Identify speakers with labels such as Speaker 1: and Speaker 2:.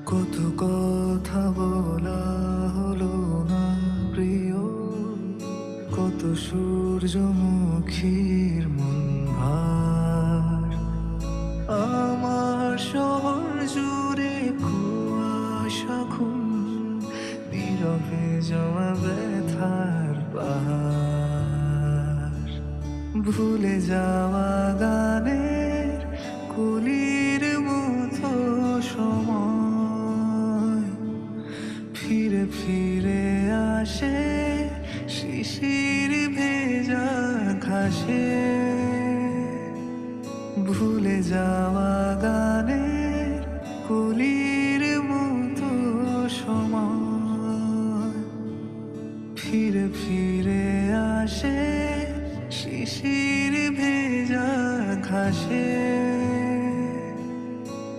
Speaker 1: কত কথা বলা হলো না প্রিয়, কত সূর্যমুখীর মন ভার। আমার শহর জুড়ে কুয়াশা ঘুম, নীরবে জমা ব্যথার পাহাড়। ভুলে যাওয়া গানে